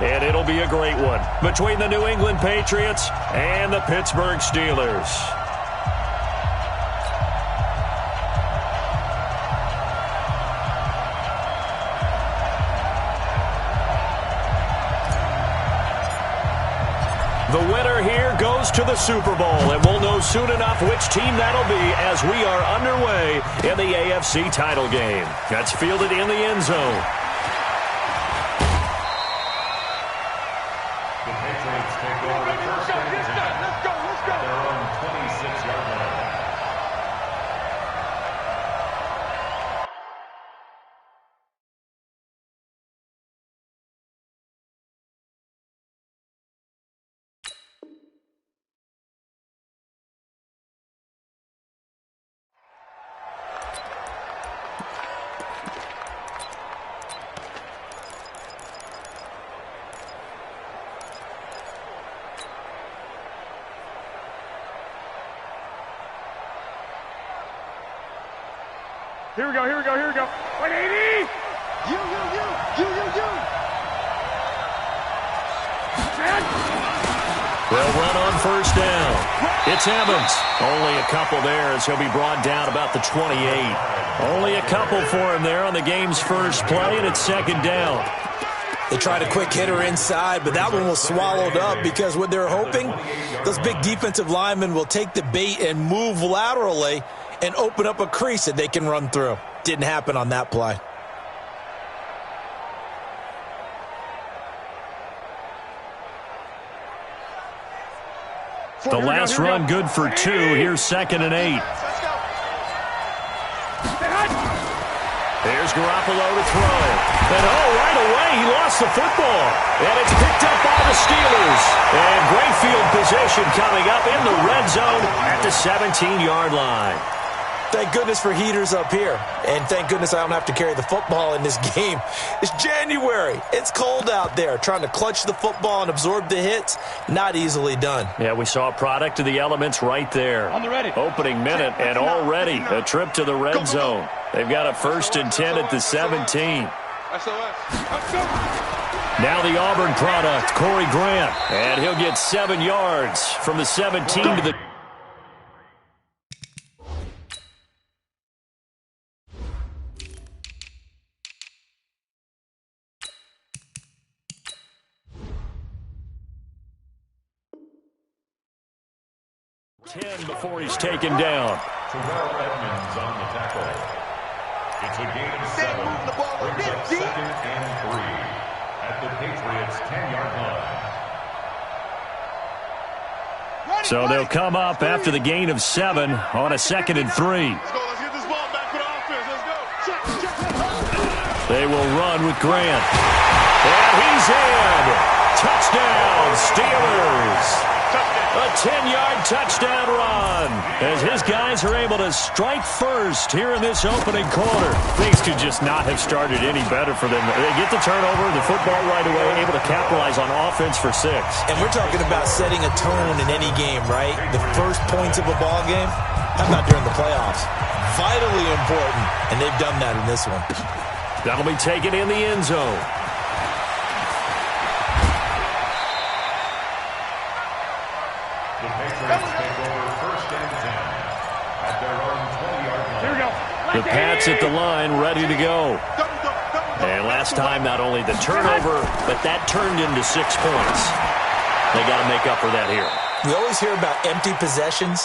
and it'll be a great one between the New England Patriots and the Pittsburgh Steelers. The winner here goes to the Super Bowl, and we'll know soon enough which team that'll be as we are underway in the AFC title game. That's fielded in the end zone. The Patriots take over the first down. Let's go. At their own 26-yard line. Here we go. Wait, 80! You. They'll run on first down. It's Evans. Only a couple there as he'll be brought down about the 28. Only a couple for him there on the game's first play, and it's second down. They tried a quick hitter inside, but that one was swallowed up because what they're hoping, those big defensive linemen will take the bait and move laterally and open up a crease that they can run through. Didn't happen on that play. The last run good for 2. Here's 2nd and 8. There's Garoppolo to throw. And right away he lost the football. And it's picked up by the Steelers. And great field position coming up in the red zone at the 17-yard line. Thank goodness for heaters up here. And thank goodness I don't have to carry the football in this game. It's January. It's cold out there. Trying to clutch the football and absorb the hits, not easily done. Yeah, we saw a product of the elements right there. On the ready. Opening minute and already a trip to the red zone. They've got a 1st and 10 at the 17. Now the Auburn product, Corey Grant. And he'll get 7 yards from the 17 to the... before he's taken down. Terrell Edmonds on the tackle. It's a gain of 7. Brings up 2nd and 3 at the Patriots' 10-yard line. So they'll come up after the gain of 7 on a 2nd and 3. Let's get this ball back for the offense. Let's go. They will run with Grant. And he's in. Touchdown, Steelers. A 10-yard touchdown run as his guys are able to strike first here in this opening quarter. Things could just not have started any better for them. They get the turnover, the football right away, able to capitalize on offense for 6. And we're talking about setting a tone in any game, right? The first points of a ball game, how about during the playoffs? Vitally important, and they've done that in this one. That'll be taken in the end zone. The Patriots take over 1st and 10 at their own 20-yard line. Here we go. The Pats at the line, ready to go. And last time, not only the turnover, but that turned into 6 points. They got to make up for that here. We always hear about empty possessions,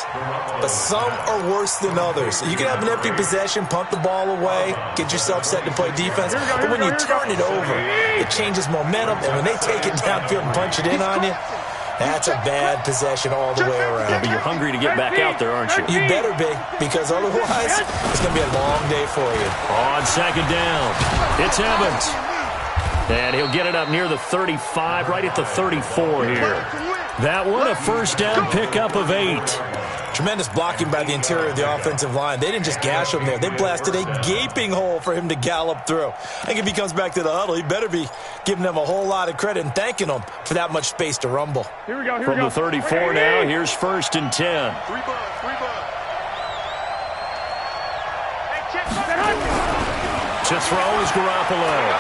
but some are worse than others. You can have an empty possession, punt the ball away, get yourself set to play defense, but when you turn it over, it changes momentum, and when they take it downfield and punch it in on you, that's a bad possession all the way around. Yeah, but you're hungry to get back out there, aren't you? You better be, because otherwise, it's going to be a long day for you. On 2nd down, it's Evans. And he'll get it up near the 35, right at the 34 here. That one, a 1st down pickup of 8. Tremendous blocking by the interior of the offensive line. They didn't just gash him there. They blasted a gaping hole for him to gallop through. I think if he comes back to the huddle, he better be giving them a whole lot of credit and thanking them for that much space to rumble. Here we go. From the 34 now, here's 1st and 10. To throw is Garoppolo.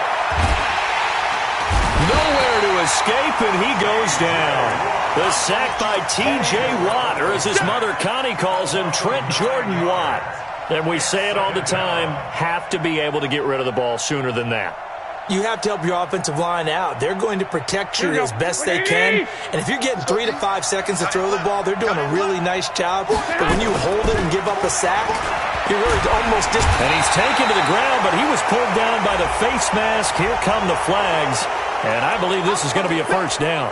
Nowhere to escape, and he goes down. The sack by T.J. Watt, or as his mother Connie calls him, Trent Jordan Watt. And we say it all the time, have to be able to get rid of the ball sooner than that. You have to help your offensive line out. They're going to protect you as best they can. And if you're getting 3 to 5 seconds to throw the ball, they're doing a really nice job. But when you hold it and give up a sack, you're really almost And he's taken to the ground, but he was pulled down by the face mask. Here come the flags. And I believe this is going to be a first down.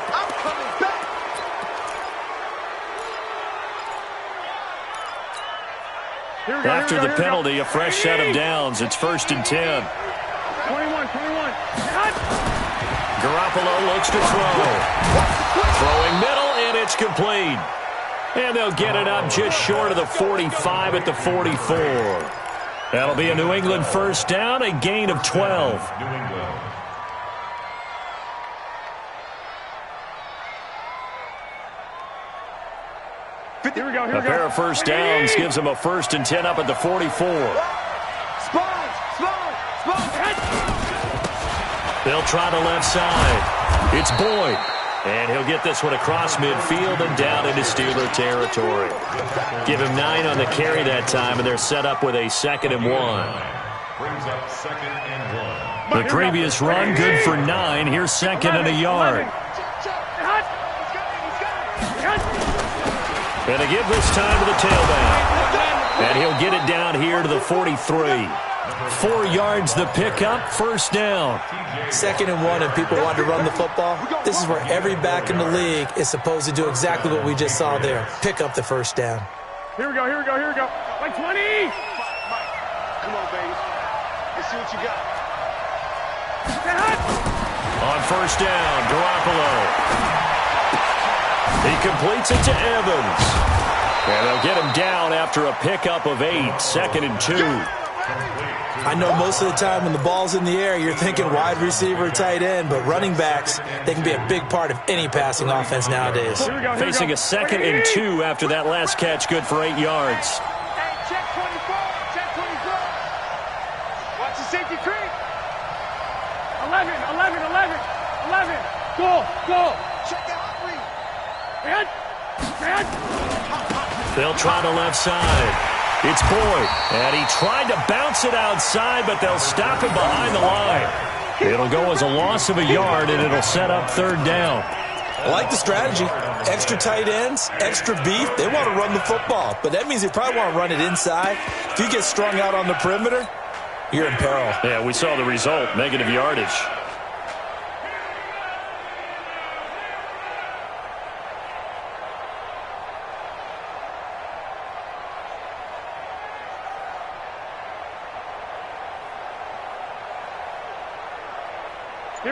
After the penalty, a fresh set of downs. It's 1st and 10. 21. Garoppolo looks to throw. Throwing middle, and it's complete. And they'll get it up just short of the 45 at the 44. That'll be a New England first down, a gain of 12. New England. A pair of first downs gives them a 1st and 10 up at the 44. They'll try the left side. It's Boyd. And he'll get this one across midfield and down into Steeler territory. Give him 9 on the carry that time, and they're set up with a 2nd and 1. Brings up 2nd and 1. The previous run, good for 9. Here's 2nd and a yard. And a give this time to the tailback. And he'll get it down here to the 43. 4 yards the pickup, first down. 2nd and 1, and people want to run the football. This is where every back in the league is supposed to do exactly what we just saw there. Pick up the first down. Here we go. Like 20. Come on, baby. Let's see what you got. On first down, Garoppolo. He completes it to Evans. And they'll get him down after a pickup of 8, 2nd and 2. I know most of the time when the ball's in the air, you're thinking wide receiver, tight end, but running backs, they can be a big part of any passing offense nowadays. Facing a 2nd and 2 after that last catch, good for 8 yards. Check 24. Watch the safety creep. 11. Go. Check out. They'll try the left side. It's Boyd, and he tried to bounce it outside, but they'll stop him behind the line. It'll go as a loss of a yard, and it'll set up 3rd down. I like the strategy. Extra tight ends, extra beef. They want to run the football, but that means they probably want to run it inside. If you get strung out on the perimeter, you're in peril. Yeah, we saw the result, negative yardage.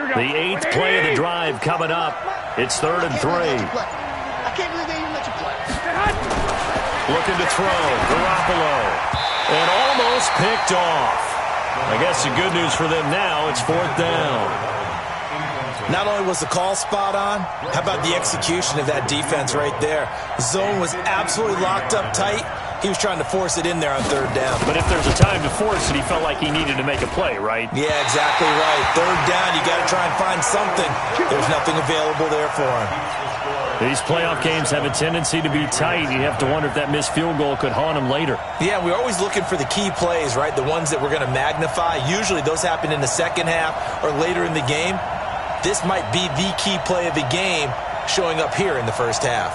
The 8th play of the drive coming up. It's 3rd and 3. I can't believe they even let you play. Looking to throw. Garoppolo. And almost picked off. I guess the good news for them now, it's 4th down. Not only was the call spot on, how about the execution of that defense right there? The zone was absolutely locked up tight. He was trying to force it in there on 3rd down. But if there's a time to force it, he felt like he needed to make a play, right? Yeah, exactly right. 3rd down, you got to try and find something. There's nothing available there for him. These playoff games have a tendency to be tight. You have to wonder if that missed field goal could haunt him later. Yeah, we're always looking for the key plays, right? The ones that we're going to magnify. Usually those happen in the second half or later in the game. This might be the key play of the game showing up here in the first half.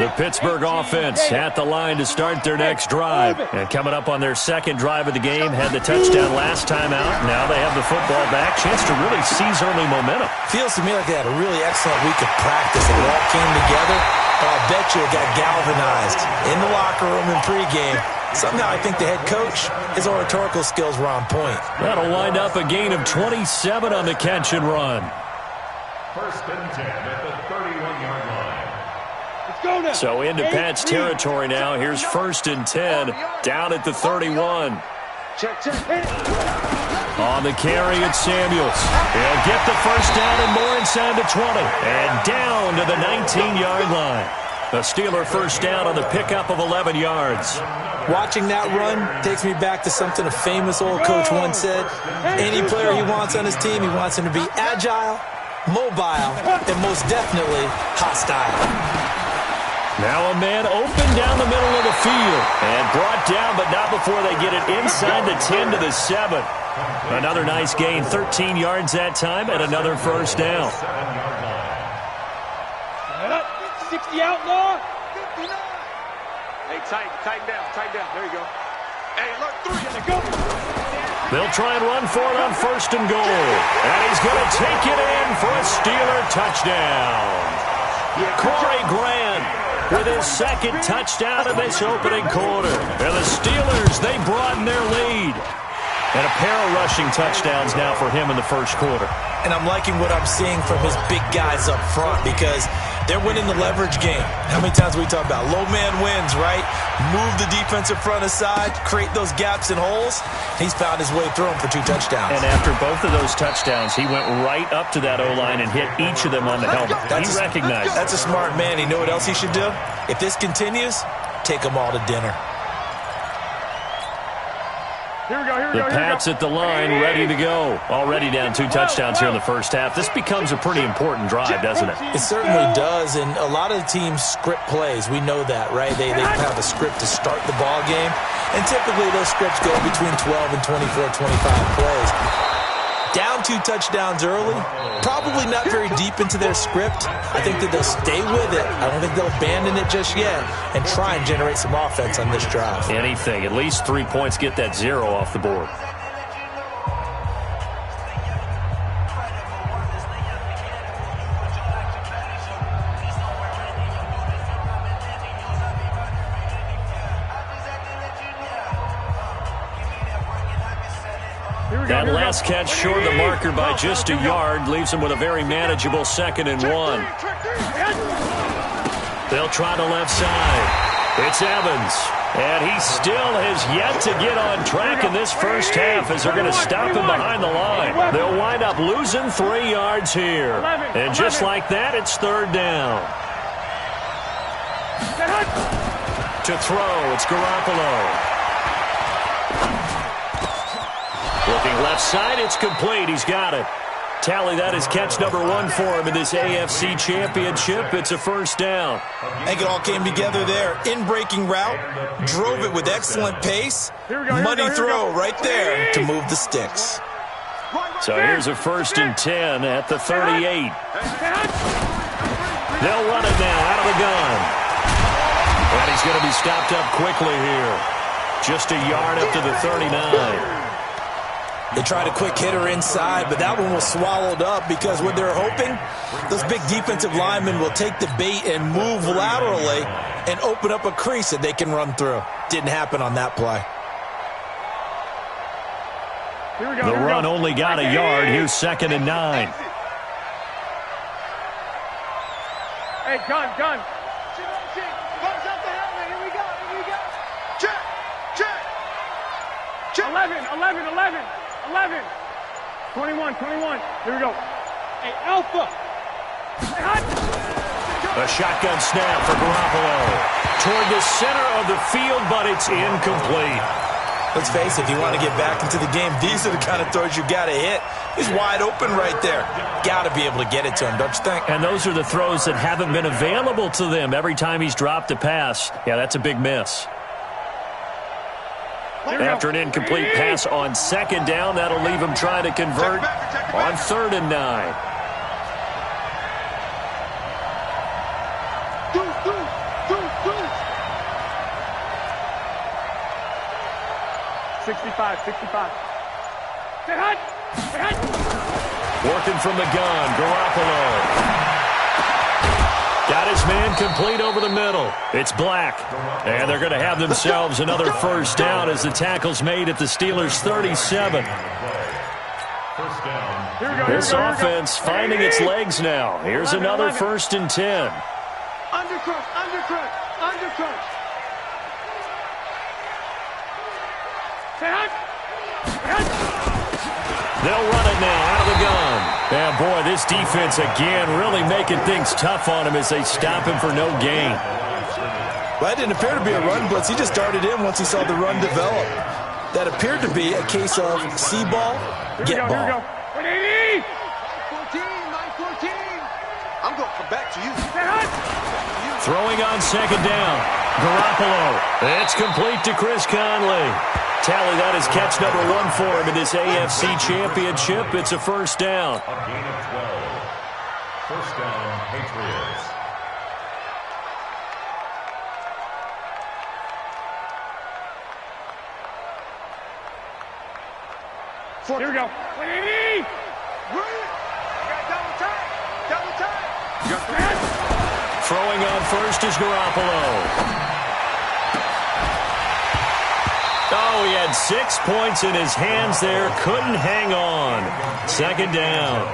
The Pittsburgh offense at the line to start their next drive. And coming up on their 2nd drive of the game, had the touchdown last time out. Now they have the football back. Chance to really seize early momentum. Feels to me like they had a really excellent week of practice. It all came together. I'll bet you it got galvanized in the locker room in pregame. Somehow I think the head coach, his oratorical skills were on point. That'll wind up a gain of 27 on the catch and run. 1st and 10 at the 31-yard line. So into Pat's territory now. Here's 1st and 10 down at the 31. On the carry, it's Samuels. He'll get the first down and more inside the 20. And down to the 19-yard line. A Steeler first down on the pickup of 11 yards. Watching that run takes me back to something a famous old coach once said. Any player he wants on his team, he wants him to be agile, mobile, and most definitely hostile. Now a man open down the middle of the field. And brought down, but not before they get it inside the 10 to the 7. Another nice gain, 13 yards that time, and another first down. 60 outlaw. 59. Hey, tighten down. There you go. Hey, look, 3. Go. They'll try and run for it on 1st and goal. And he's going to take it in for a Steeler touchdown. Corey Grant with his 2nd touchdown of this opening quarter. And the Steelers, they broaden their lead. And a pair of rushing touchdowns now for him in the 1st quarter. And I'm liking what I'm seeing from his big guys up front because they're winning the leverage game. How many times we talk about low man wins, right? Move the defensive front aside, create those gaps and holes. He's found his way through them for 2 touchdowns. And after both of those touchdowns, he went right up to that O-line and hit each of them on the helmet. He recognized. That's a smart man. You know what else he should do? If this continues, take them all to dinner. The Pats at the line, ready to go. Already down 2 touchdowns here in the 1st half. This becomes a pretty important drive, doesn't it? It certainly does, and a lot of the teams script plays. We know that, right? They have a script to start the ball game, and typically those scripts go between 12 and 24, 25 plays. Down 2 touchdowns early, probably not very deep into their script. I think that they'll stay with it. I don't think they'll abandon it just yet and try and generate some offense on this drive. Anything. At least 3 points, get that 0 off the board. That last catch short of the marker by just a yard leaves him with a very manageable 2nd and 1. They'll try the left side. It's Evans. And he still has yet to get on track in this 1st half as they're going to stop him behind the line. They'll wind up losing 3 yards here. And just like that, it's 3rd down. To throw, it's Garoppolo. Looking left side, it's complete. He's got it. Tally, that is catch number 1 for him in this AFC Championship. It's a 1st down. I think it all came together there. In-breaking route, drove it with excellent pace. Money throw right there to move the sticks. So here's a 1st and 10 at the 38. They'll run it now out of the gun. And he's going to be stopped up quickly here. Just a yard up to the 39. They tried a quick hitter inside, but that one was swallowed up because what they're hoping, those big defensive linemen will take the bait and move laterally and open up a crease that they can run through. Didn't happen on that play. The run only got a yard. Here's 2nd and 9. Hey, gun. Close up the helmet. Here we go. Check. 11. 21. Here we go. Hey, Alpha. A shotgun snap for Garoppolo. Toward the center of the field, but it's incomplete. Let's face it, if you want to get back into the game, these are the kind of throws you got to hit. He's wide open right there. Got to be able to get it to him, don't you think? And those are the throws that haven't been available to them every time he's dropped a pass. Yeah, that's a big miss. After an incomplete pass on 2nd down, that'll leave him trying to convert on 3rd and 9. 65. Working from the gun, Garoppolo. Got his man complete over the middle. It's Black. And they're going to have themselves another 1st down as the tackle's made at the Steelers' 37. This offense finding its legs now. Here's another 1st and 10. Undercrush. They'll run it now out of the gun. And boy, this defense again really making things tough on him as they stop him for no gain. Well, that didn't appear to be a run blitz. He just darted in once he saw the run develop. That appeared to be a case of see ball, get ball. 180. 14. I'm going to come back to you. Throwing on second down. Garoppolo. It's complete to Chris Conley. Tally, that is catch number 1 for him in this AFC Championship. It's a first down. A gain of 12. First down, Patriots. Here we go. Ready? Double time. Double time. Throwing on first is Garoppolo. Oh, he had 6 points in his hands there. Couldn't hang on. Second down.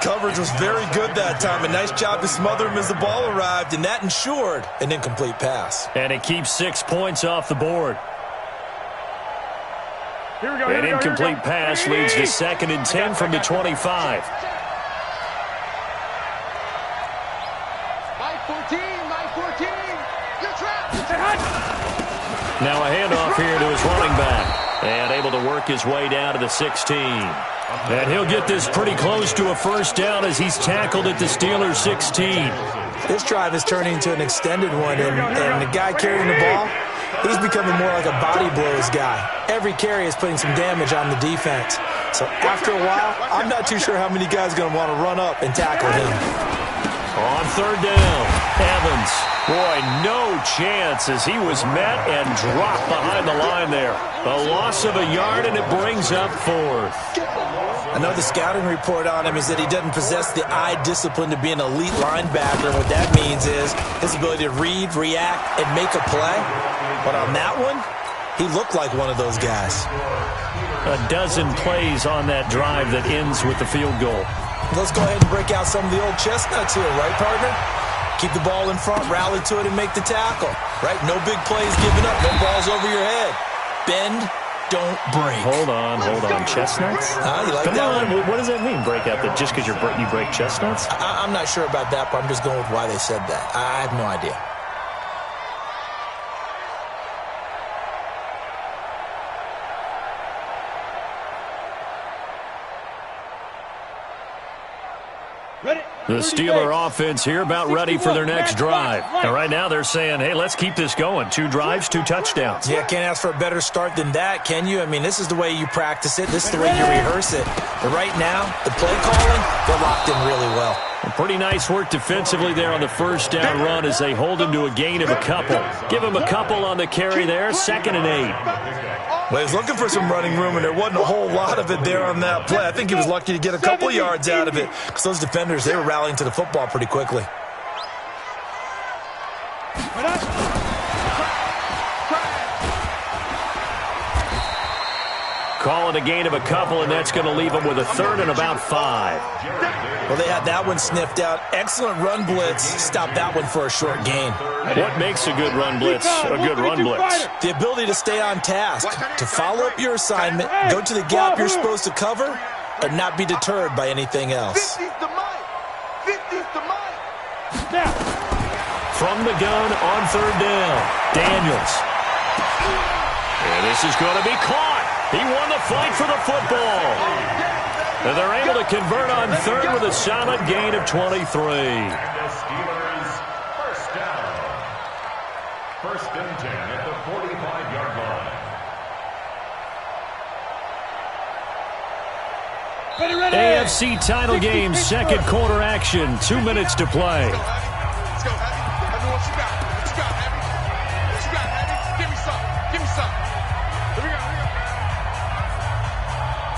Coverage was very good that time. A nice job to smother him as the ball arrived, and that ensured an incomplete pass. And it keeps 6 points off the board. Here we go. An incomplete pass leads to 2nd and 10 from the 25. 9-14, 9-14. You're trapped. Now a handoff here to his running back. And able to work his way down to the 16. And he'll get this pretty close to a first down as he's tackled at the Steelers' 16. This drive is turning into an extended one, and the guy carrying the ball, he's becoming more like a body blows guy. Every carry is putting some damage on the defense. So after a while, I'm not too sure how many guys are going to want to run up and tackle him. On third down, Evans. Boy, no chance as he was met and dropped behind the line there. A loss of a yard, and it brings up 4th. I know the scouting report on him is that he doesn't possess the eye discipline to be an elite linebacker. What that means is his ability to read, react, and make a play. But on that one, he looked like one of those guys. A dozen plays on that drive that ends with the field goal. Let's go ahead and break out some of the old chestnuts here, right, partner? Keep the ball in front, rally to it, and make the tackle. Right? No big plays given up, no balls over your head. Bend, don't break. Hold on. Chestnuts? You like Come that on. one? What does that mean, break out? That just because you break chestnuts? I'm not sure about that, but I'm just going with why they said that. I have no idea. The Steeler offense here about ready for their next drive. And right now they're saying, hey, let's keep this going. 2 drives, 2 touchdowns. Yeah, can't ask for a better start than that, can you? I mean, this is the way you practice it. This is the way you rehearse it. But right now, the play calling, they're locked in really well. Pretty nice work defensively there on the first down run as they hold him to a gain of a couple. Give him a couple on the carry there, 2nd and 8. Well, he's looking for some running room, and there wasn't a whole lot of it there on that play. I think he was lucky to get a couple yards out of it because those defenders, they were rallying to the football pretty quickly. Call it a gain of a couple, and that's going to leave him with a 3rd and about 5. Well, they had that one sniffed out. Excellent run blitz. Stopped that one for a short gain. What makes a good run blitz a good run blitz? The ability to stay on task, to follow up your assignment, go to the gap you're supposed to cover, and not be deterred by anything else. 50's the mic. 50's the mic. From the gun on third down, Daniels. And this is going to be caught. He won the fight for the football. And they're able to convert on third with a solid gain of 23. And the Steelers first down. 1st and 10 at the 45-yard line. AFC title game, 2nd quarter action. 2 minutes to play. Let's go, Abby. Tell me what you got. What you got, Abby? What you got, Abby? Give me some. Give me some. Here we go.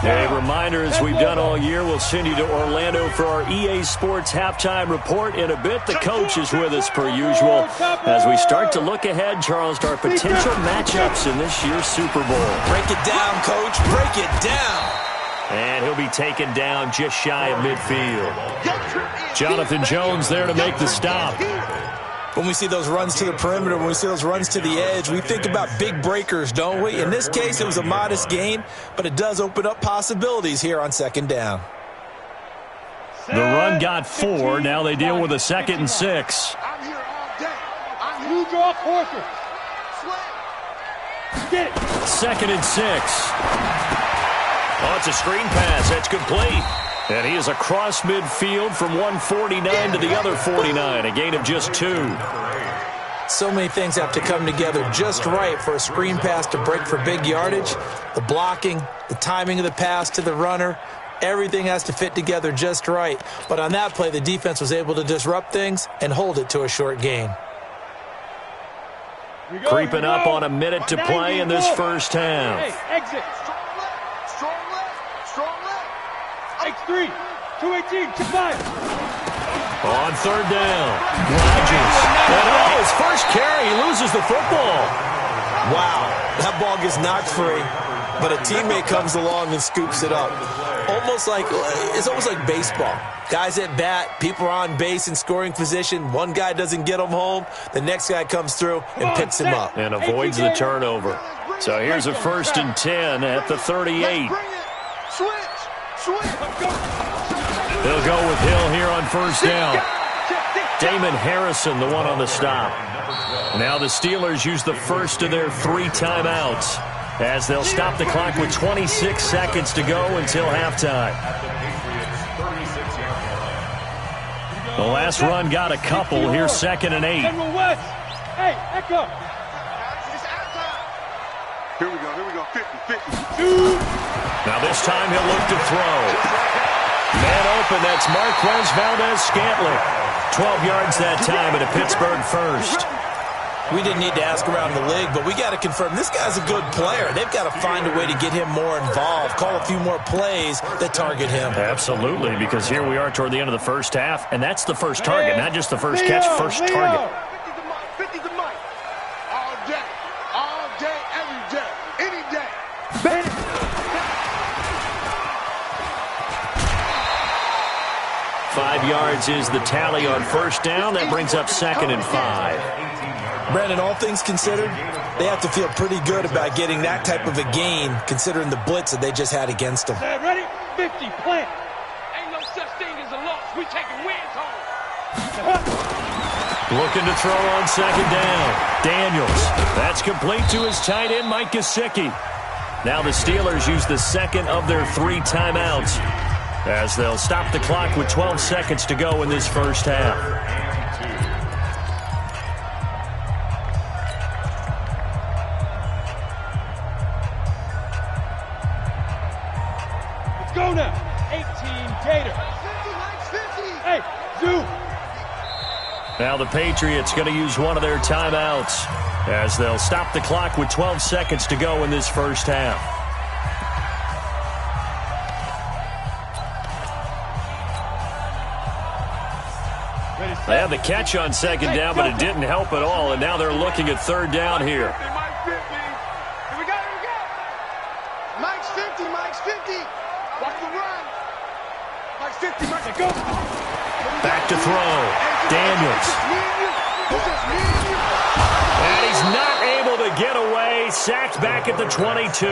A reminder, as we've done all year, we'll send you to Orlando for our EA Sports halftime report. In a bit, the coach is with us per usual as we start to look ahead, Charles, to our potential matchups in this year's Super Bowl. Break it down, Coach. Break it down. And he'll be taken down just shy of midfield. Jonathan Jones there to make the stop. When we see those runs to the perimeter, when we see those runs to the edge, we think about big breakers, don't we? In this case, it was a modest gain, but it does open up possibilities here on 2nd down. The run got 4. Now they deal with a 2nd and 6. I'm here all day. You draw quarter. Get it. 2nd and 6. Oh, it's a screen pass. That's complete. And he is across midfield from one 49 to the other 49, a gain of just 2. So many things have to come together just right for a screen pass to break for big yardage. The blocking, the timing of the pass to the runner, everything has to fit together just right. But on that play, the defense was able to disrupt things and hold it to a short gain. Creeping up on a minute to play in this first half. Hey, exit. Strong left. Strong left. X3. 218. 5. On third down. Rodgers. And his first carry, he loses the football. Wow, that ball gets knocked free, but a teammate comes along and scoops it up. It's almost like baseball. Guys at bat, people are on base in scoring position. One guy doesn't get him home. The next guy comes through and picks him up. And avoids the turnover. So here's a 1st and 10 at the 38. Switch. They'll go with Hill here on first down. Damon Harrison, the one on the stop. Now the Steelers use the first of their 3 timeouts, as they'll stop the clock with 26 seconds to go until halftime. The last run got a couple. Here's 2nd and 8. General West. Hey, Echo. Here we go. 50. Now this time he'll look to throw. Man open, that's Marquez Valdez-Scantling. 12 yards that time and a Pittsburgh first. We didn't need to ask around the league, but we got to confirm this guy's a good player. They've got to find a way to get him more involved, call a few more plays that target him. Absolutely, because here we are toward the end of the first half, and that's the first target, not just the first catch, first target. 50 to Mike. All day, every day, any day. 5 yards is the tally on first down. That brings up 2nd and 5. Brandon, all things considered, they have to feel pretty good about getting that type of a gain, considering the blitz that they just had against them. Ready? 50, plant. Ain't no such thing as a loss. We taking wins home. Looking to throw on 2nd down. Daniels. That's complete to his tight end, Mike Gesicki. Now the Steelers use the 2nd of their 3 timeouts, as they'll stop the clock with 12 seconds to go in this first half. Let's go now. 18, Gator. 50. Hey, Zoo. Now the Patriots going to use one of their timeouts, as they'll stop the clock with 12 seconds to go in this first half. They had the catch on 2nd down, but it didn't help at all, and now they're looking at 3rd down here. Here we go. Mike's 50. Watch the run. Mike's 50. Go. Back to throw. Daniels. And he's not able to get away. Sacked back at the 22.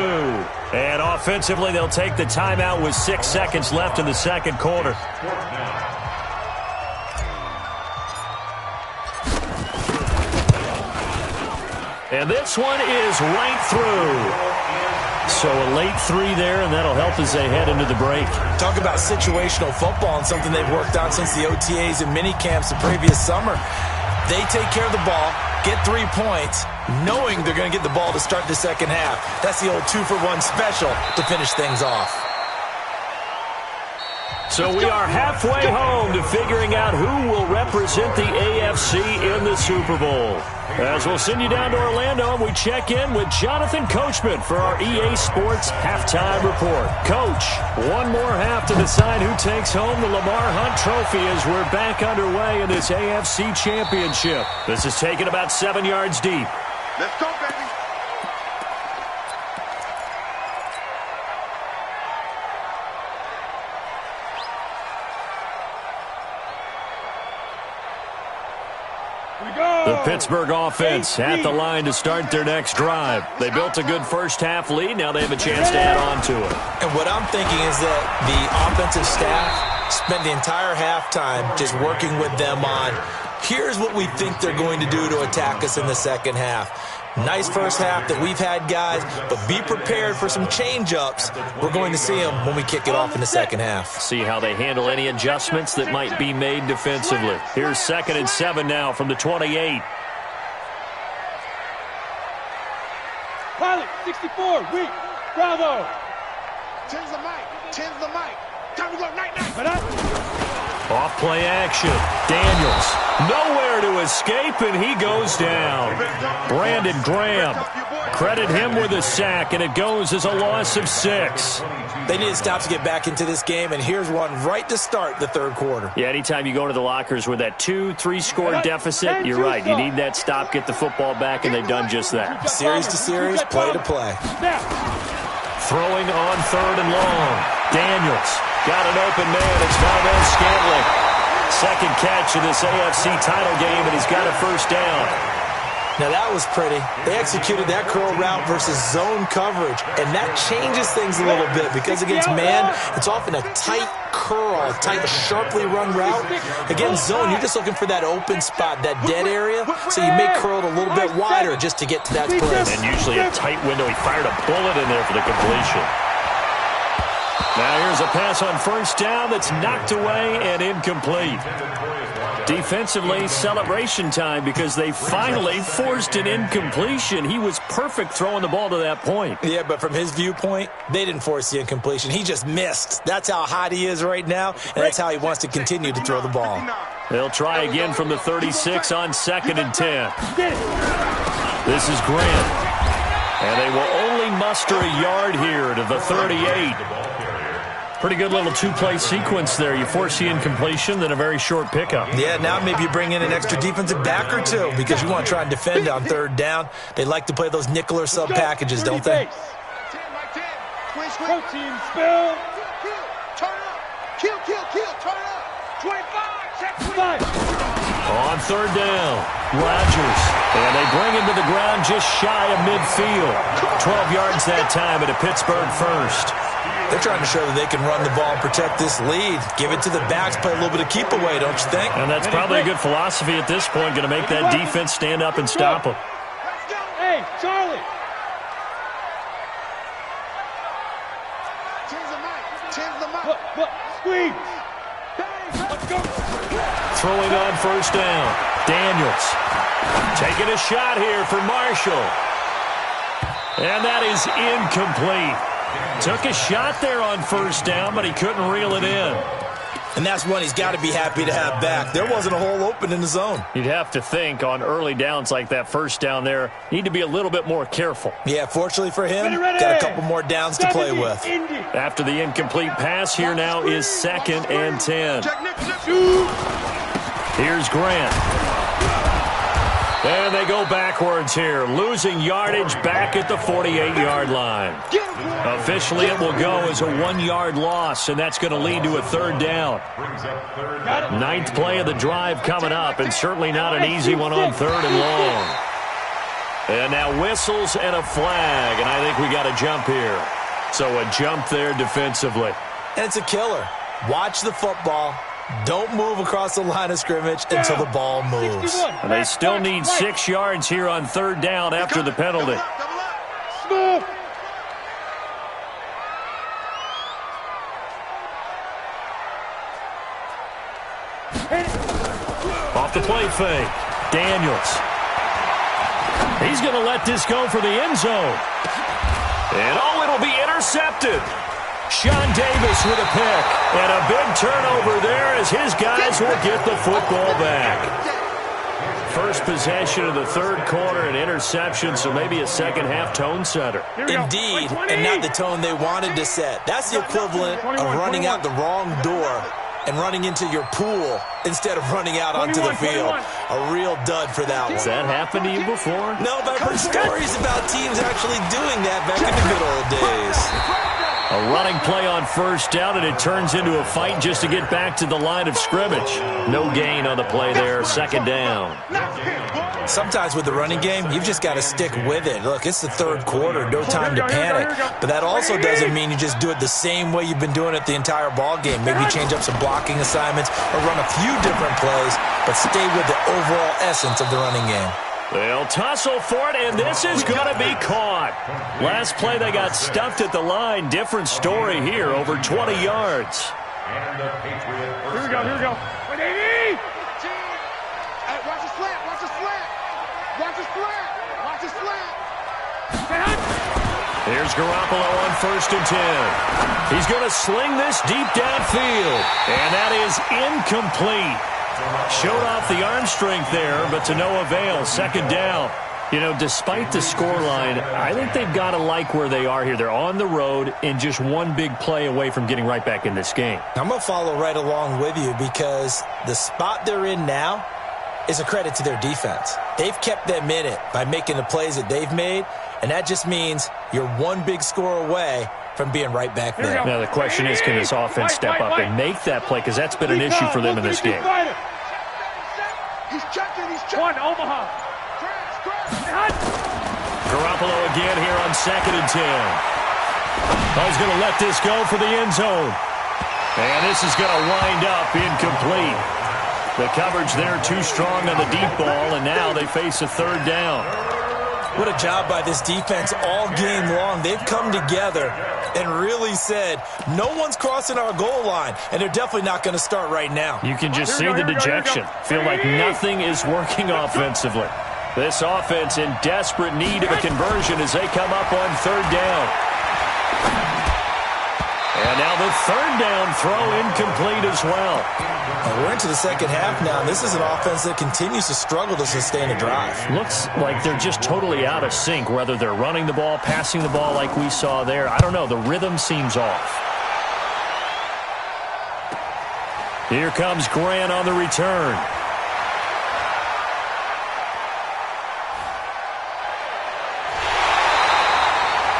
And offensively, they'll take the timeout with 6 seconds left in the second quarter. And this one is right through. So a late 3 there, and that'll help as they head into the break. Talk about situational football and something they've worked on since the OTAs and mini camps the previous summer. They take care of the ball, get 3 points, knowing they're going to get the ball to start the second half. That's the old 2-for-1 special to finish things off. So we are halfway home to figuring out who will represent the AFC in the Super Bowl. As we'll send you down to Orlando, and we check in with Jonathan Coachman for our EA Sports Halftime Report. Coach, one more half to decide who takes home the Lamar Hunt Trophy as we're back underway in this AFC Championship. This is taken about 7 yards deep. Let's go, baby. The Pittsburgh offense at the line to start their next drive. They built a good first half lead. Now they have a chance to add on to it. And what I'm thinking is that the offensive staff spent the entire halftime just working with them on, here's what we think they're going to do to attack us in the second half. Nice first half that we've had, guys, but be prepared for some change-ups. We're going to see them when we kick it off in the second half. See how they handle any adjustments that might be made defensively. Here's 2nd and 7 now from the 28. Pilot, 64, weak, bravo. Change the mic, change the mic. Time to go, night. Off play action. Daniels, nowhere to escape, and he goes down. Brandon Graham, credit him with a sack, and it goes as a loss of 6. They need to stop to get back into this game, and here's one right to start the third quarter. Yeah, anytime you go to the lockers with that 2-3 score deficit, you're right. You need that stop, get the football back, and they've done just that. Series to series, play to play. Throwing on 3rd and long. Daniels got an open man. It's Valdez-Scantling. Second catch of this AFC title game, and he's got a first down. Now that was pretty. They executed that curl route versus zone coverage, and that changes things a little bit because against man, it's often a tight curl, tight, sharply run route. Against zone, you're just looking for that open spot, that dead area, so you may curl it a little bit wider just to get to that place. And usually a tight window. He fired a bullet in there for the completion. Now here's a pass on first down that's knocked away and incomplete. Defensively, celebration time because they finally forced an incompletion. He was perfect throwing the ball to that point. Yeah, but from his viewpoint, they didn't force the incompletion. He just missed. That's how hot he is right now, and that's how he wants to continue to throw the ball. They'll try again from the 36 on 2nd and 10. This is Grant. And they will only muster a yard here to the 38. Pretty good little two-play sequence there. You force the incompletion, then a very short pickup. Yeah, now maybe you bring in an extra defensive back or two because you want to try and defend on 3rd down. They like to play those nickel or sub packages, don't they? 10 by 10. Protein spill. Turn up. Kill. Turn up. 25. On 3rd down, Rodgers. And they bring him to the ground just shy of midfield. 12 yards that time at a Pittsburgh first. They're trying to show that they can run the ball and protect this lead. Give it to the backs, play a little bit of keep away, don't you think? And that's probably a good philosophy at this point, going to make that defense stand up and stop them. Hey, Charlie. Change the mic. Squeeze. Let's go. Throwing on first down. Daniels taking a shot here for Marshall. And that is incomplete. Took a shot there on first down, but he couldn't reel it in. And that's one he's got to be happy to have back. There wasn't a hole open in the zone. You'd have to think on early downs like that first down there, need to be a little bit more careful. Yeah, fortunately for him, got a couple more downs to play with. After the incomplete pass, here now is 2nd and 10. Here's Grant. And they go backwards here, losing yardage back at the 48-yard line. Officially, it will go as a 1-yard loss, and that's going to lead to a 3rd down. 9th play of the drive coming up, and certainly not an easy one on 3rd and long. And now whistles and a flag, and I think we got a jump here. So a jump there defensively. And it's a killer. Watch the football. Don't move across the line of scrimmage until the ball moves. And they still need 6 yards here on 3rd down after the penalty. Smooth. Off the play fake. Daniels. He's going to let this go for the end zone. And it'll be intercepted. Sean Davis with a pick. And a big turnover there as his guys will get the football back. First possession of the 3rd quarter, an interception, so maybe a second-half tone setter. Indeed, and not the tone they wanted to set. That's the equivalent of running out the wrong door and running into your pool instead of running out onto the field. A real dud for that one. Has that happened to you before? No, but I've heard stories about teams actually doing that back in the good old days. A running play on first down, and it turns into a fight just to get back to the line of scrimmage. No gain on the play there, 2nd down. Sometimes with the running game, you've just got to stick with it. Look, it's the 3rd quarter, no time to panic. But that also doesn't mean you just do it the same way you've been doing it the entire ball game. Maybe change up some blocking assignments or run a few different plays, but stay with the overall essence of the running game. They'll tussle for it, and this is going to be caught. Last play, they got stuffed at the line. Different story here, over 20 yards. Here we go, here we go. Hey, watch the slant, watch the slant. Watch the slant, watch the slant. Here's Garoppolo on 1st and 10. He's going to sling this deep downfield, and that is incomplete. Showed off the arm strength there, but to no avail. 2nd down. You know, despite the scoreline, I think they've got to like where they are here. They're on the road and just one big play away from getting right back in this game. I'm going to follow right along with you because the spot they're in now is a credit to their defense. They've kept them in it by making the plays that they've made, and that just means you're one big score away from being right back there. Now, the question is, can this offense step up and make that play? Because that's been an issue for them in this game. He's checking, he's checking. One, Omaha. Garoppolo again here on 2nd and 10. He's going to let this go for the end zone. And this is going to wind up incomplete. The coverage there too strong on the deep ball, and now they face a 3rd down. What a job by this defense all game long. They've come together and really said, no one's crossing our goal line, and they're definitely not going to start right now. You can just see the dejection. Feel like nothing is working offensively. This offense in desperate need of a conversion as they come up on 3rd down. And now the 3rd down throw incomplete as well. We're into the 2nd half now, and this is an offense that continues to struggle to sustain a drive. Looks like they're just totally out of sync, whether they're running the ball, passing the ball like we saw there. I don't know. The rhythm seems off. Here comes Grant on the return.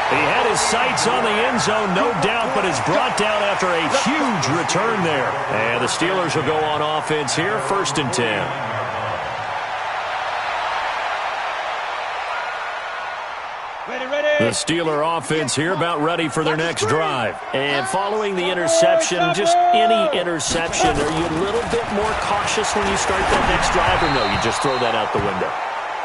He had his sights on the end zone, no doubt, but is brought down after a huge return there. And the Steelers will go on offense here, 1st and 10. The Steeler offense here about ready for their next drive. And following the interception, just any interception, are you a little bit more cautious when you start that next drive, or no, you just throw that out the window?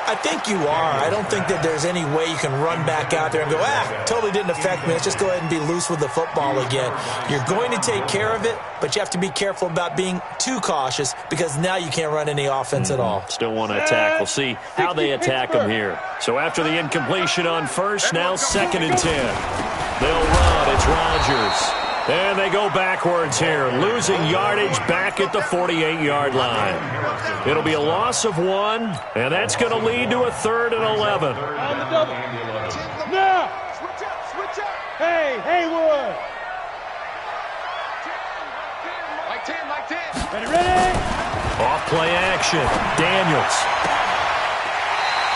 I think you are. I don't think that there's any way you can run back out there and go, totally didn't affect me. Let's just go ahead and be loose with the football again. You're going to take care of it, but you have to be careful about being too cautious because now you can't run any offense at all. Still want to attack. We'll see how they attack them here. So after the incompletion on 1st, now 2nd and 10. They'll run. It's Rodgers. And they go backwards here, losing yardage back at the 48-yard line. It'll be a loss of 1, and that's going to lead to a 3rd and 11. Now! Switch up! Hey, Haywood! Like 10. Ready? Off play action. Daniels.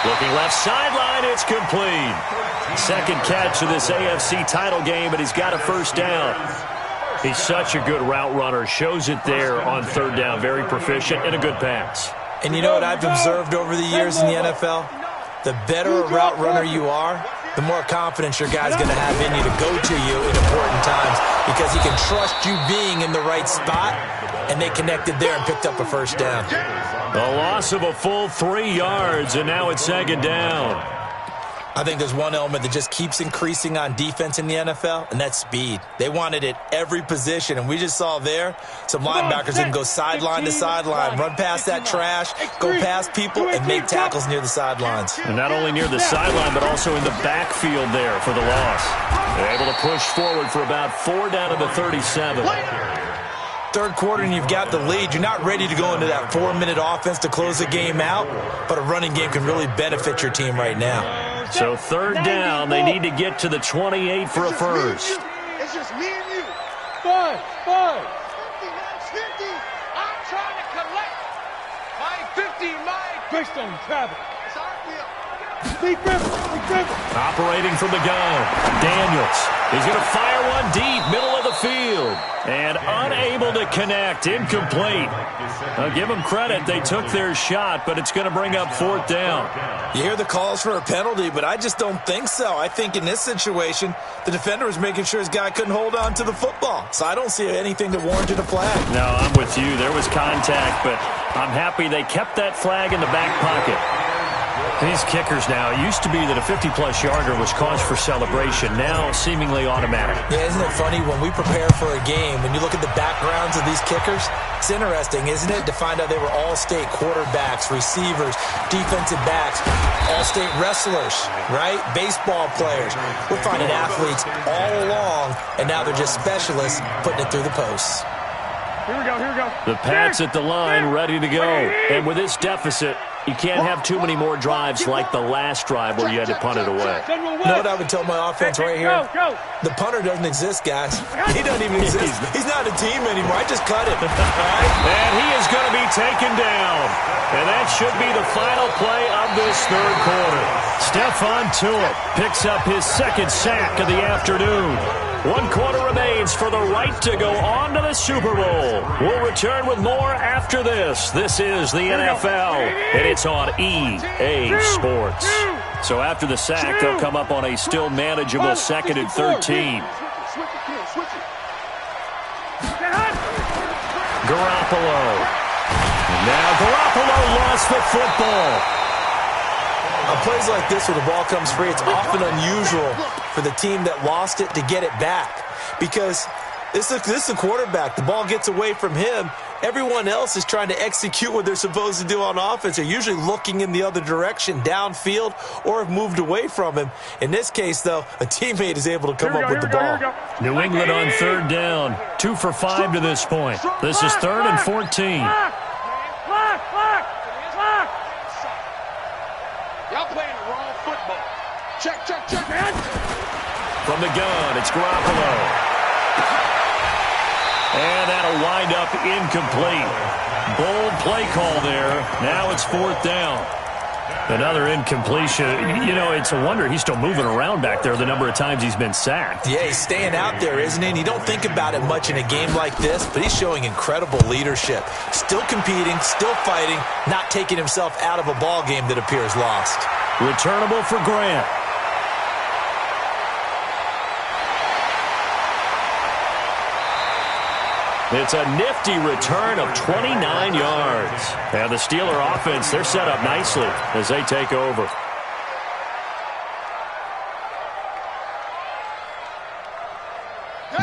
Looking left sideline, it's complete. 2nd catch of this AFC title game, but he's got a 1st down. He's such a good route runner. Shows it there on 3rd down. Very proficient and a good pass. And you know what I've observed over the years in the NFL? The better a route runner you are, the more confidence your guy's going to have in you to go to you in important times because he can trust you being in the right spot, and they connected there and picked up a 1st down. A loss of a full 3 yards, and now it's 2nd down. I think there's one element that just keeps increasing on defense in the NFL, and that's speed. They want it at every position, and we just saw there some linebackers that can go sideline to sideline, run past that trash, go past people, and make tackles near the sidelines. And not only near the sideline, but also in the backfield there for the loss. They're able to push forward for about 4 down to the 37. 3rd quarter and you've got the lead. You're not ready to go into that 4-minute offense to close the game out, but a running game can really benefit your team right now. So 3rd down, they need to get to the 28 for a 1st. It's just me and you. 5. 50, I'm trying to collect my 50, Based on travel. It's our deal. Big Griffin. Operating from the gun, Daniels. He's going to fire one deep, middle of the field. And unable to connect, incomplete. I'll give them credit. They took their shot, but it's going to bring up 4th down. You hear the calls for a penalty, but I just don't think so. I think in this situation, the defender was making sure his guy couldn't hold on to the football. So I don't see anything that warranted a flag. No, I'm with you. There was contact, but I'm happy they kept that flag in the back pocket. These kickers now, it used to be that a 50-plus yarder was cause for celebration. Now, seemingly automatic. Yeah, isn't it funny? When we prepare for a game, when you look at the backgrounds of these kickers, it's interesting, isn't it, to find out they were all-state quarterbacks, receivers, defensive backs, all-state wrestlers, right? Baseball players. We're finding athletes all along, and now they're just specialists putting it through the posts. Here we go, here we go. The Pats at the line, ready to go. And with this deficit, you can't have too many more drives like the last drive where you had to punt it away. You know what I would tell my offense right here? The punter doesn't exist, guys. He doesn't even exist. He's not a team anymore. I just cut him. Right? And he is going to be taken down. And that should be the final play of this third quarter. Stephon Tuitt picks up his second sack of the afternoon. 1 quarter remains for the right to go on to the Super Bowl. We'll return with more after this. This is the NFL, and it's on EA Sports. So after the sack, they'll come up on a still manageable 2nd and 13. Garoppolo. Now Garoppolo lost the football. On plays like this where the ball comes free, it's often unusual for the team that lost it to get it back. Because this is a quarterback. The ball gets away from him. Everyone else is trying to execute what they're supposed to do on offense. They're usually looking in the other direction, downfield, or have moved away from him. In this case, though, a teammate is able to come up with the ball. New England on 3rd down. 2 for 5 to this point. This is 3rd and 14. Y'all playing the wrong football. Check, man. From the gun, it's Garoppolo. And that'll wind up incomplete. Bold play call there. Now it's 4th down. Another incompletion. You know, it's a wonder he's still moving around back there the number of times he's been sacked. Yeah, he's staying out there, isn't he? And you don't think about it much in a game like this, but he's showing incredible leadership. Still competing, still fighting, not taking himself out of a ball game that appears lost. Returnable for Grant. It's a nifty return of 29 yards. And the Steeler offense, they're set up nicely as they take over.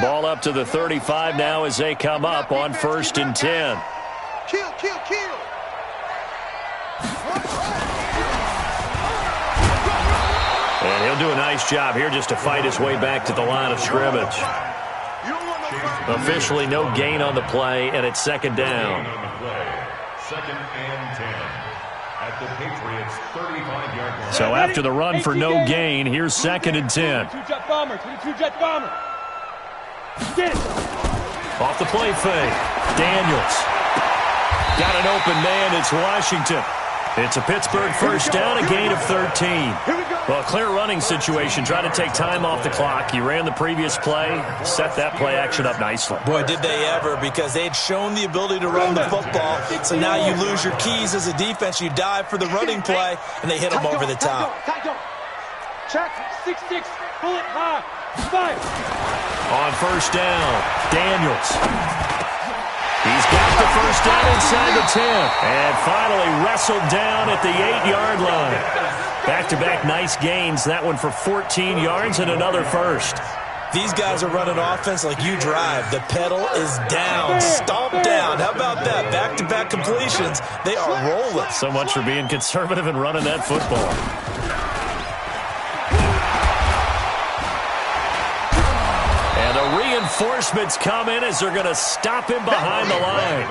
Ball up to the 35 now as they come up on 1st and 10. Kill. And he'll do a nice job here just to fight his way back to the line of scrimmage. Officially no gain on the play, and it's 2nd down. 2nd and 10 at the Patriots' 35-yard line. So after the run for no gain, here's 2nd and 10. 22-jet bomber. Get it. Off the play fake. Daniels. Got an open man. It's Washington. It's a Pittsburgh 1st down, a gain of 13. Well, a clear running situation. Trying to take time off the clock. He ran the previous play, set that play action up nicely. Boy, did they ever, because they had shown the ability to run the football. So now you lose your keys as a defense. You dive for the running play, and they hit him over the top. Check. 6-6. Bullet high. 5. On 1st down, Daniels. He's got the 1st down inside the 10. And finally wrestled down at the 8-yard line. Back-to-back nice gains. That one for 14 yards and another 1st. These guys are running offense like you drive. The pedal is down. Stomp down. How about that? Back-to-back completions. They are rolling. So much for being conservative and running that football. Reinforcements come in as they're going to stop him behind the line.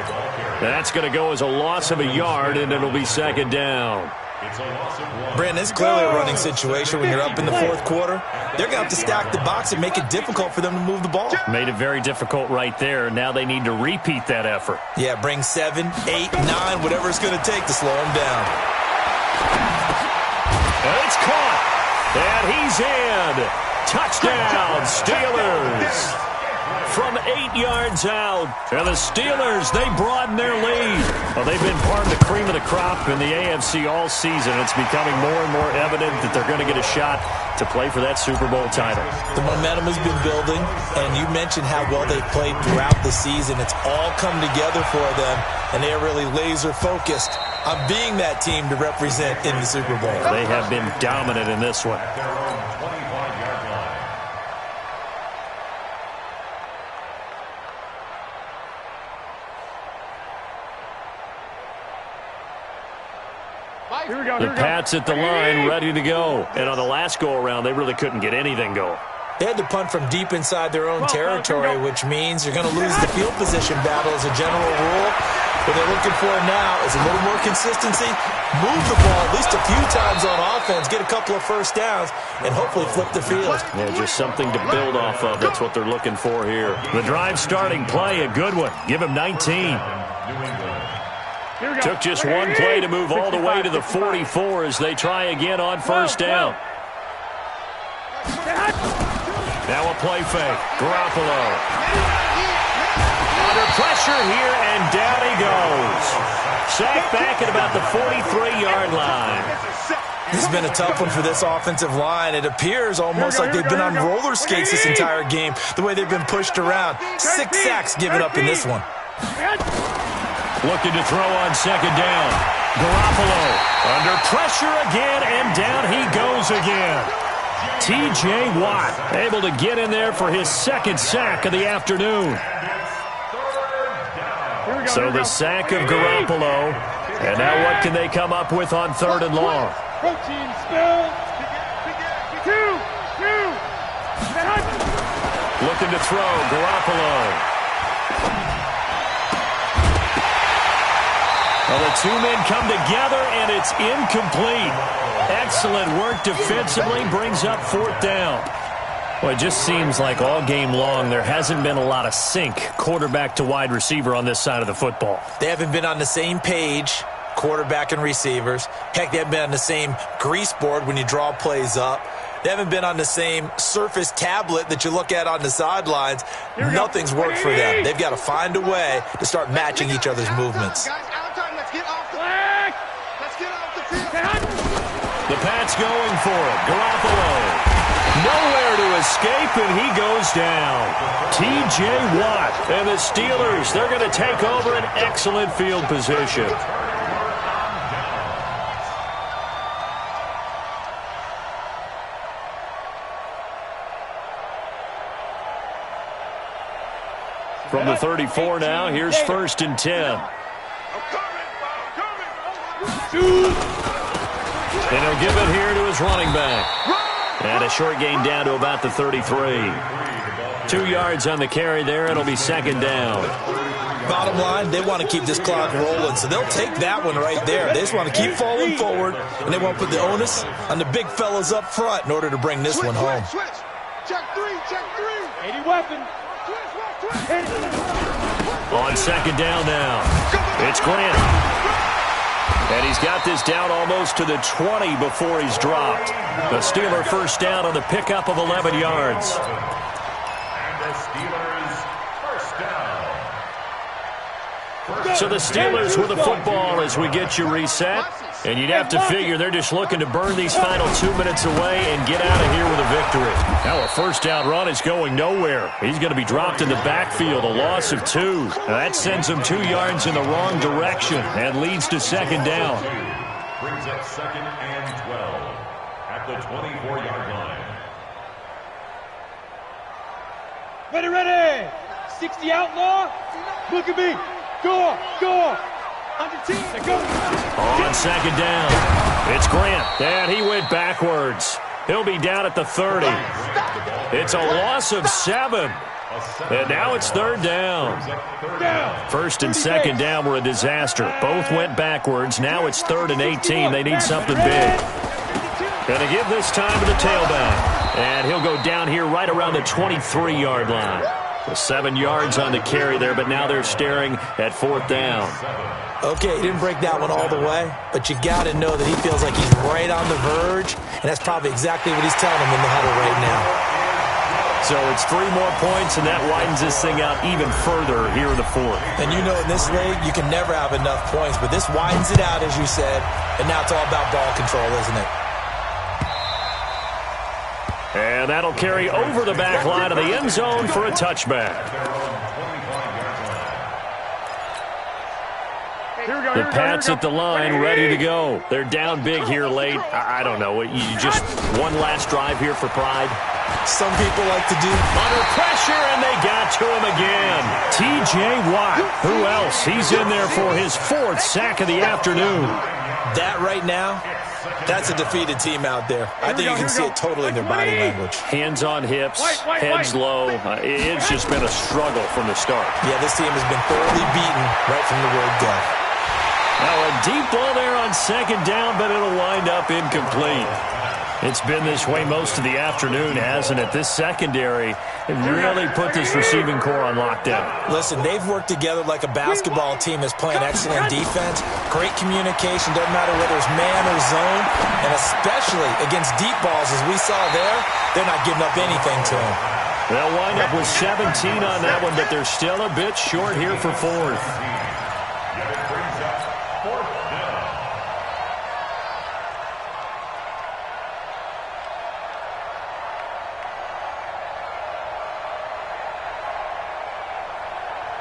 That's going to go as a loss of a yard, and it'll be 2nd down. Brandon, it's clearly a running situation when you're up in the 4th quarter. They're going to have to stack the box and make it difficult for them to move the ball. Made it very difficult right there. Now they need to repeat that effort. Yeah, bring 7, 8, 9, whatever it's going to take to slow him down. And it's caught. And he's in. Touchdown, Steelers. From 8 yards out. And the Steelers, they broaden their lead. Well, they've been part of the cream of the crop in the AFC all season. It's becoming more and more evident that they're going to get a shot to play for that Super Bowl title. The momentum has been building, and you mentioned how well they've played throughout the season. It's all come together for them, and they're really laser-focused on being that team to represent in the Super Bowl. They have been dominant in this one. Here we go. The Pats at the line, ready to go. And on the last go-around, they really couldn't get anything going. They had to punt from deep inside their own territory, which means you're going to lose the field position battle as a general rule. What they're looking for now is a little more consistency, move the ball at least a few times on offense, get a couple of first downs, and hopefully flip the field. Yeah, just something to build off of. That's what they're looking for here. The drive starting play, a good one. Give him 19. Took just one play to move all the way to the 44 as they try again on first down. Now a play fake. Garoppolo. Under pressure here, and down he goes. Sacked back at about the 43-yard line. This has been a tough one for this offensive line. It appears almost like they've been on roller skates this entire game, the way they've been pushed around. 6 sacks given up in this one. Looking to throw on second down. Garoppolo under pressure again, and down he goes again. T.J. Watt able to get in there for his second sack of the afternoon. So the sack of Garoppolo, and now what can they come up with on third and long? Protein spill. Two. Looking to throw, Garoppolo. Well, the two men come together, and it's incomplete. Excellent work defensively, brings up fourth down. Well, it just seems like all game long there hasn't been a lot of sync quarterback to wide receiver on this side of the football. They haven't been on the same page, quarterback and receivers. Heck, they haven't been on the same grease board when you draw plays up. They haven't been on the same Surface tablet that you look at on the sidelines. Nothing's worked for them. They've got to find a way to start matching each other's movements. The Pats going for it. Garoppolo. Nowhere to escape, and he goes down. T.J. Watt and the Steelers, they're going to take over an excellent field position. From the 34 now, here's first and 10. And he'll give it here to his running back. And a short gain down to about the 33. 2 yards on the carry there. It'll be second down. Bottom line, they want to keep this clock rolling, so they'll take that one right there. They just want to keep falling forward, and they want to put the onus on the big fellas up front in order to bring this one home. Check three. 80 weapon. On second down now, it's Grant. And he's got this down almost to the 20 before he's dropped. The Steeler first down on the pickup of 11 yards. And the Steelers first down. So the Steelers with the football as we get you reset. And you'd have to figure they're just looking to burn these final 2 minutes away and get out of here with a victory. Now a first down run is going nowhere. He's going to be dropped in the backfield, a loss of 2. Now that sends him 2 yards in the wrong direction and leads to second down. Brings up second and 12 at the 24-yard line. Ready. 60 outlaw. Look at me. Go. On second down, it's Grant, and he went backwards. He'll be down at the 30. It's a loss of 7, and now it's third down. First and second down were a disaster. Both went backwards. Now it's 3rd and 18. They need something big. Going to give this time to the tailback, and he'll go down here right around the 23-yard line. 7 yards on the carry there, but now they're staring at fourth down. Okay, he didn't break that one all the way, but you got to know that he feels like he's right on the verge, and that's probably exactly what he's telling him in the huddle right now. So it's 3 more points, and that widens this thing out even further here in the fourth. And you know in this league, you can never have enough points, but this widens it out, as you said, and now it's all about ball control, isn't it? And that'll carry over the back line of the end zone for a touchback. The Pats at the line, ready to go. They're down big here late. I don't know. You just one last drive here for pride? Some people like to do. Under pressure, and they got to him again. T.J. Watt. Who else? He's in there for his 4th sack of the afternoon. That right now, that's a defeated team out there. I think you can see it totally in their body language. Hands on hips, heads low. It's just been a struggle from the start. Yeah, this team has been thoroughly beaten right from the word go. Now a deep ball there on 2nd down, but it'll wind up incomplete. It's been this way most of the afternoon, hasn't it? This secondary really put this receiving core on lockdown. Listen, they've worked together like a basketball team that's playing excellent defense. Great communication, doesn't matter whether it's man or zone. And especially against deep balls, as we saw there, they're not giving up anything to them. They'll wind up with 17 on that one, but they're still a bit short here for 4th.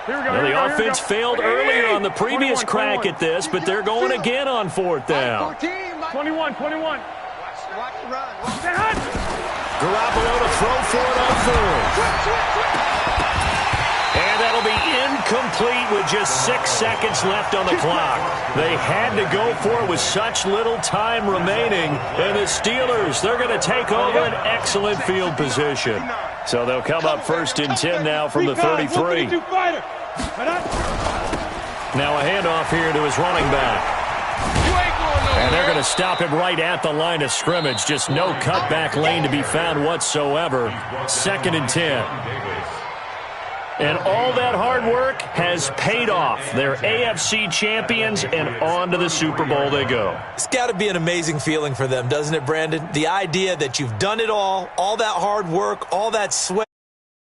Now, the offense failed earlier on the previous crack at this, but they're going again on 4th down. 21. Watch the run. Garoppolo to throw for it on 4th. And that'll be incomplete with just 6 seconds left on the clock. They had to go for it with such little time remaining. And the Steelers, they're going to take over an excellent field position. So they'll come up 1st and 10 now from the 33. Now a handoff here to his running back. And they're going to stop him right at the line of scrimmage. Just no cutback lane to be found whatsoever. 2nd and 10. And all that hard work has paid off. They're AFC champions, and on to the Super Bowl they go. It's got to be an amazing feeling for them, doesn't it, Brandon? The idea that you've done it all that hard work, all that sweat.